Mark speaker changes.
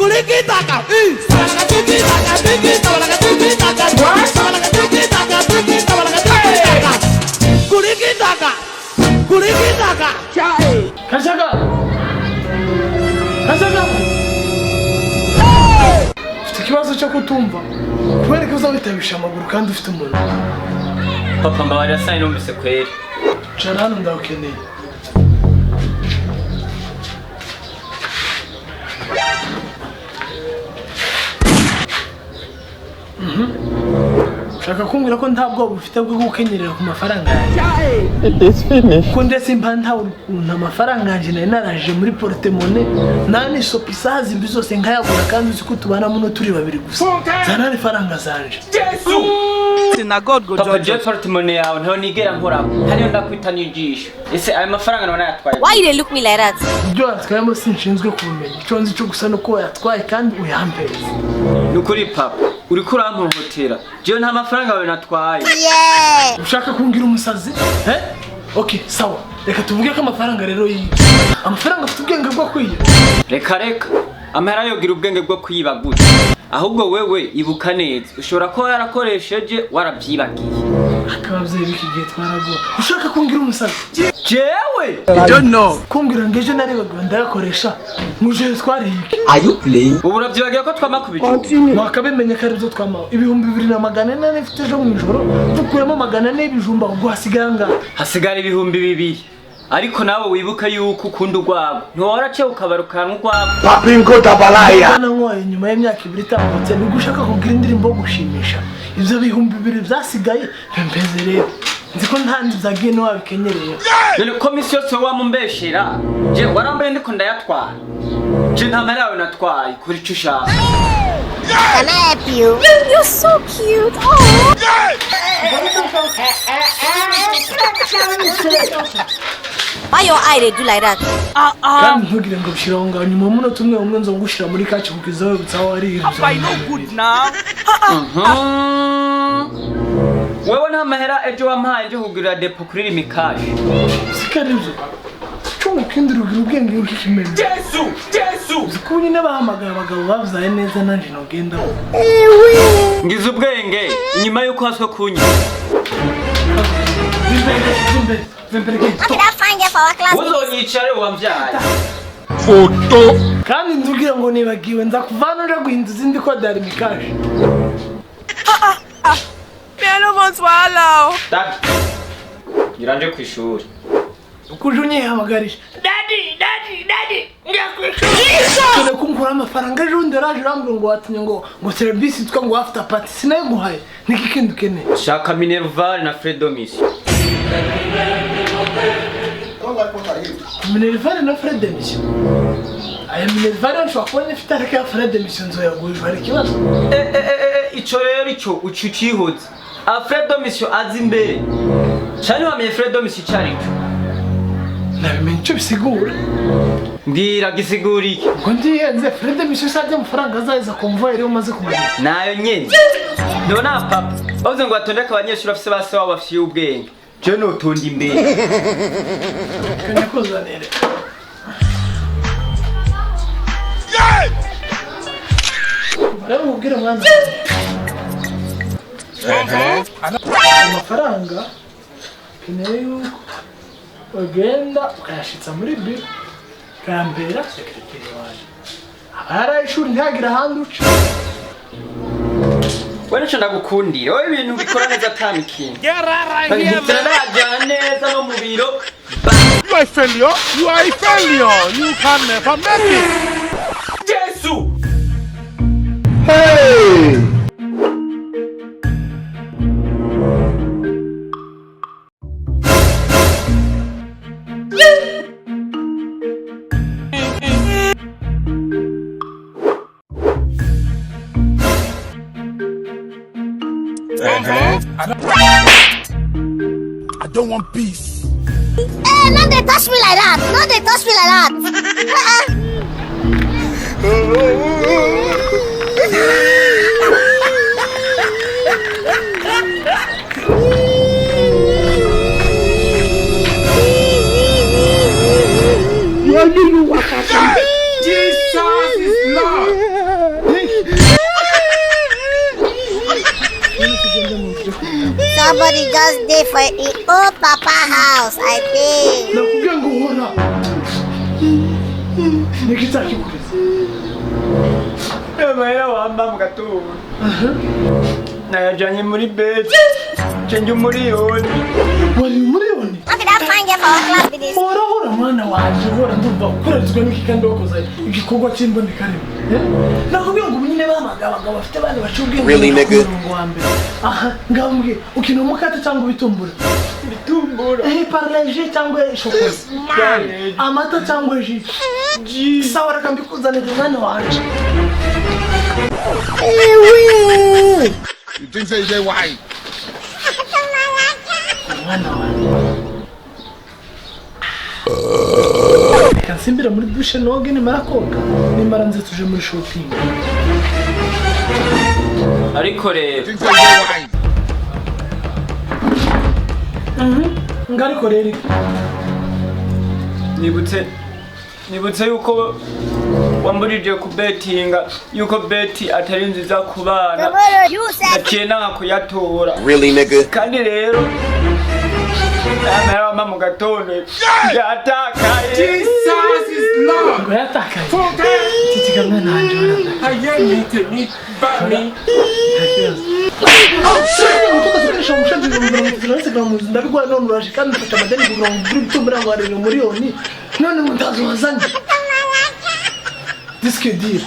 Speaker 1: Kulikitaka. Kulikitaka. Kulikitaka.
Speaker 2: Kajagari. Kajagari. Ufite ikibazo cyo kutumva. Kubera ko uzabitabisha amaguru kandi ufite umuntu.
Speaker 3: Papa mbabarira sani numvise kweri.
Speaker 2: Cara hano ndawukeneye. Ushaka kumbwira ko nta bwoba ufite bwo gukenyerera ku mafaranga yanjye? Ko ndetse mba nta amafaranga yanjye nari naraje muri portemone nani sopa isaha zimbi zose nkayagura kandi uzi ko tubana muno turi babiri gusa. Zana ifaranga zanje.
Speaker 3: Papa je portemone yawe ntaho nigera nkorako. Hariyo ndakwita n'ijisho. Ese ayo mafaranga none yatwaye?
Speaker 4: Why you look me like that?
Speaker 2: Ibyo watwayemo sinshinzwe kubimenya. Icyo nzi cyo gusa nuko yatwaye kandi uyampereza.
Speaker 3: Nukuri papa, uri kurampohotera. Je nta mafaranga yawe natwaye.
Speaker 2: Ushaka kungira umusazi? Okay, sawa. Reka tuvuge ko amafaranga rero yi. Amafaranga afite ubwenge bwo kwiba.
Speaker 3: Reka. Amahera yogira ubwenge bwo kwiba gute. Ahubwo wewe ibuka neza. Ushobora ko yarakoresheje warabyibagiye.
Speaker 2: Akabavye bikigiye twarago. Ushaka kungira umusazi?
Speaker 3: Jewe?
Speaker 1: I don't know.
Speaker 2: Kungira ngeje narebaga ndayakoresha. Muje twariki.
Speaker 1: Are you playing?
Speaker 3: Ubu urabyibagiye ko twamakubije.
Speaker 2: Wakabimenye ko ari byo twamaho. Ibihumbi 2400 nifite ejo mu ijoro. Dukuremo 400 ibijumba guhasiganga.
Speaker 3: Hasigara ibihumbi 2. Ariko nawe wibuka yuko ukunda urwabo. Ntiwarace ukabarukanwa urwabo.
Speaker 1: Papingo tabalaya.
Speaker 2: Bana nkwaye nyuma y'imyaka 2 itambutse ni gushaka kugira indirimbo gushimisha. Ivyo bihumbi 2 byasigaye mpeze rero. Nziko ntandi zagiye no wabikenyereye.
Speaker 3: None komisiyo se wamumbeshera. Je warambaye ndiko ndayatwara. Je nta mara yawe natwaye kuri cyo ushaka.
Speaker 4: Can I help you? You're so cute. Why your eye they do like that?
Speaker 2: Kandi ntugire ngo bishiraho ngaho nyuma muno tumwe umwe nzo ngushira muri kaci kukiza we butsaho ari iri.
Speaker 5: I know good now.
Speaker 3: Wewe nta mahera ejo wampaye nje kugurira depo kuri limikaje.
Speaker 2: Sikarivyo. Cyo kindira ugira ubwenge bw'ikimene.
Speaker 5: Jesu.
Speaker 2: Zikuni n'abahamagara abagabo bavyaye neza nanje no genda.
Speaker 3: Ngize ubwenge inyuma yuko haswe kunya.
Speaker 4: Okay, that's fine for our class.
Speaker 3: Uzonyicare wamvyaye.
Speaker 1: Photo.
Speaker 2: Kandi ndugira ngo nibagiwe nza kuvanura guhinduza indi ko dari mikaje.
Speaker 5: I don't want to allow.
Speaker 3: Dad. Ngiranje kwishuri.
Speaker 2: Ukujunye hamagarisha. Daddy. Ngiye kunkura amafaranga ejo ndaraje rambwe ngo watinye ngo service twa ngo after party sinaye guhaye. Niki kindu kene.
Speaker 3: Shaka Minerval na Fredomis.
Speaker 2: Minerval na Fredomis. Aya Minerval nshobora kubona ifite ariko ya Fredomis nzo yagujwe ari kibazo.
Speaker 3: Ico rero ico ucucihoze. Fredomis azi imbere. Cyane wamenye Fredomis cyari cyo.
Speaker 2: Nabimenye cyo bisigura.
Speaker 3: Mbwira gisigura iki?
Speaker 2: Ngo ndiyenze Fredomis sajya amafaranga azaza convoyer umaze kumenya.
Speaker 3: Nayo nyene. Ndona papa. Bavuze ngo atondeka abanyeshuri afise base wabo bafite ubwenge. Je no tondi imbere.
Speaker 2: Kanya kozanere. Bara ubwira mwana. Amafaranga kineyo ugenda ukayashitsa muri biro kambera sekretari waje. Abara ishuri ntagira handi uca.
Speaker 3: Wene cyo ndagukundira. Wowe ibintu bikora neza tamikinga. Ndajya neza no mu biro.
Speaker 1: You are a failure. You can never make it.
Speaker 5: Jesu.
Speaker 1: Hey. I don't want peace.
Speaker 4: Hey, no they touch me like that. No they touch me like that.
Speaker 5: Jesus is Lord.
Speaker 4: Somebody just did for his old papa house, I think.
Speaker 2: nakubwiye ngo uhora nikitakikureza
Speaker 3: amahera wamba mu gatondo nayajanye muri beti cenje umuriyoni
Speaker 2: wari umuriyoni
Speaker 4: How did I find you for a club with this?
Speaker 2: urahora mwana wanje uhora ndumva ukurezwe n'iki kandi wakoze igikorwa cy'imbonekane nakubwiye ngo nyine bamagabanga bafite abandi bacubwiye
Speaker 6: Really, nigga?
Speaker 2: aha ngambwe ukina umukate cyangwa ibitumbura parlage cyangwa shokora amata cyangwa ji sawa reka mbikuzanire mwana wanje
Speaker 1: You think say they white?
Speaker 2: mwana wanje reka nsimbira muri dushe noge nimara koga nimara nze tuje muri shopping
Speaker 3: ariko rero
Speaker 1: Think say they white?
Speaker 2: ngariko rero
Speaker 3: nibutse yuko wamburije kubetinga yuko beti atari nziza ku bana
Speaker 4: Tomorrow you said
Speaker 3: naciye nanga kuyatora
Speaker 6: Really, nigga?
Speaker 3: kandi rero amahera wamba mu gatondo yatakaye
Speaker 5: Jesus is Lord.
Speaker 2: ngo yatakaye
Speaker 5: Forget.
Speaker 2: titika mwana wanje
Speaker 5: I am meeting me, but me.
Speaker 2: ndabigwa none uraje kandi mfite amadeni kugira ngo ugure ibitumbura ngo arebe miliyoni none mutazi wazanye disque dire